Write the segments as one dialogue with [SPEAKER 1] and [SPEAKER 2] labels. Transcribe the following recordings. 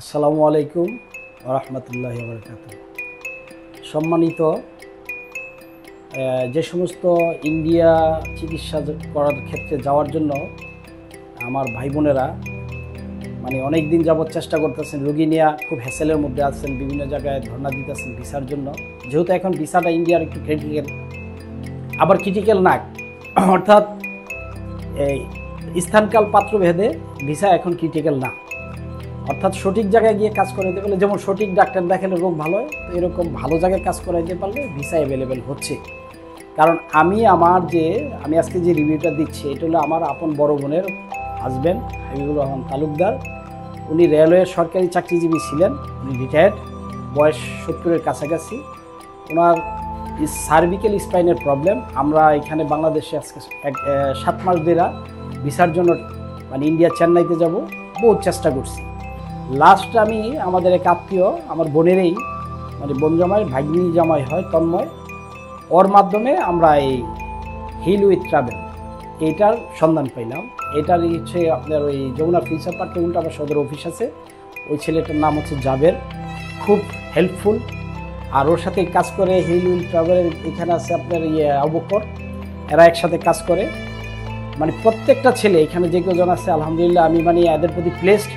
[SPEAKER 1] আসসালামু আলাইকুম ওয়া রাহমাতুল্লাহি ওয়া বারাকাতুহু। সম্মানিত যে সমস্ত ইন্ডিয়া চিকিৎসা করার ক্ষেত্রে যাওয়ার জন্য আমার ভাই বোনেরা অনেক দিন যাবৎ চেষ্টা করতেছেন, রোগী নিয়ে খুব হ্যাসেলের মধ্যে আছেন, বিভিন্ন জায়গায় ধর্ণা দিতেছেন ভিসার জন্য। যেহেতু এখন ভিসাটা ইন্ডিয়ার একটু ক্রিটিক্যাল, আবার ক্রিটিক্যাল না, অর্থাৎ এই স্থানকাল পাত্রভেদে ভিসা এখন ক্রিটিক্যাল না। অর্থাৎ সঠিক জায়গায় গিয়ে কাজ করাইতে পারলে, যেমন সঠিক ডাক্তার দেখালে রোগ ভালো হয়, তো এরকম ভালো জায়গায় কাজ করাইতে পারলে ভিসা অ্যাভেলেবেল হচ্ছে। কারণ আমি আজকে যে রিভিউটা দিচ্ছি, এটা হলো আমার আপন বড় বোনের হাজব্যান্ড হাবিবুর রহমান তালুকদার। উনি রেলওয়ের সরকারি চাকরিজীবী ছিলেন, উনি রিটায়ার্ড, বয়স 70-এর কাছাকাছি। ওনার সার্ভিক্যাল স্পাইনের প্রবলেম। আমরা এখানে বাংলাদেশে আজকে 7 মাস ধরে ভিসার জন্য ইন্ডিয়া চেন্নাইতে যাব, বহুত চেষ্টা করছি। লাস্ট আমি আমাদের এক আত্মীয়, আমার বোনেরই বোন জামাই, ভাগ্নি জামাই হয় তন্ময়, ওর মাধ্যমে আমরা এই হিল উইথ ট্রাভেল এইটার সন্ধান পাইলাম। এটার হচ্ছে আপনার ওই যমুনা ফিউচার পার্কের উল্টো আমার সদর অফিস আছে, ওই ছেলেটার নাম হচ্ছে জাবের, খুব হেল্পফুল। আর ওর সাথে কাজ করে হিল উইথ ট্রাভেলের এখানে আছে আপনার আবু বকর, এরা একসাথে কাজ করে। প্রত্যেকটা ছেলে এখানে যে কজন আছে আলহামদুলিল্লাহ, আমি এদের প্রতি প্লেসড।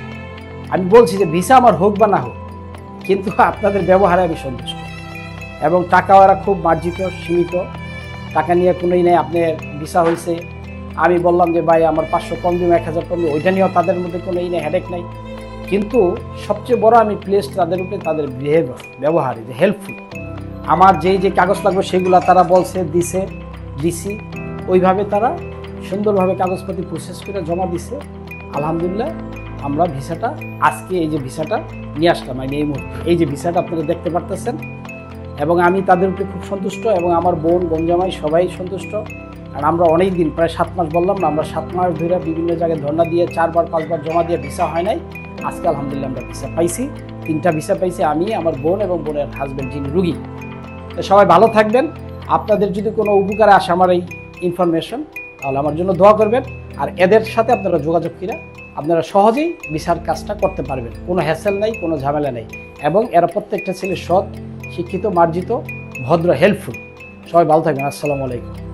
[SPEAKER 1] আমি বলছি যে ভিসা আমার হোক বা না হোক, কিন্তু আপনাদের ব্যবহারে আমি সন্তুষ্ট। এবং টাকাও এরা খুব মার্জিত, সীমিত, টাকা নিয়ে কোনোই নেই। আপনার ভিসা হয়েছে, আমি বললাম যে ভাই আমার 500 কম দিন, 1000 কম দিন, ওইটা নিয়েও তাদের মধ্যে কোনো নেই, হেডেক নাই। কিন্তু সবচেয়ে বড় আমি প্লেসড তাদের উপরে, তাদের বিহেভিয়ার, ব্যবহারে যে হেল্পফুল। আমার যে কাগজ লাগবে সেগুলো তারা বলছে, দিছি, ওইভাবে তারা সুন্দরভাবে কাগজপাতি প্রসেস করে জমা দিছে। আলহামদুলিল্লাহ আমরা ভিসাটা আজকে এই যে ভিসাটা নিয়ে আসলাম, এই মুহূর্তে এই যে ভিসাটা আপনারা দেখতে পারতেছেন, এবং আমি তাদের উপরে খুব সন্তুষ্ট, এবং আমার বোন জামাই সবাই সন্তুষ্ট। আর আমরা অনেক দিন, প্রায় 7 মাস বললাম না, আমরা 7 মাস ধরে বিভিন্ন জায়গায় ধর্ণা দিয়ে 4বার 5বার জমা দিয়ে ভিসা হয় নাই। আজকে আলহামদুলিল্লাহ আমরা ভিসা পাইছি, 3টা ভিসা পাইছি, আমি, আমার বোন এবং বোনের হাজব্যান্ড যিনি রুগী। তো সবাই ভালো থাকবেন। আপনাদের যদি কোনো উপকারে আসে আমার এই ইনফরমেশন, তাহলে আমার জন্য দোয়া করবেন। আর এদের সাথে আপনারা যোগাযোগ করে আপনারা সহজেই ভিসার কাজটা করতে পারবেন, কোনো হ্যাসেল নাই, কোনো ঝামেলা নেই। এবং এরা প্রত্যেকটা ছেলে সৎ, শিক্ষিত, মার্জিত, ভদ্র, হেল্পফুল। সবাই ভালো থাকবেন। আসসালামু আলাইকুম।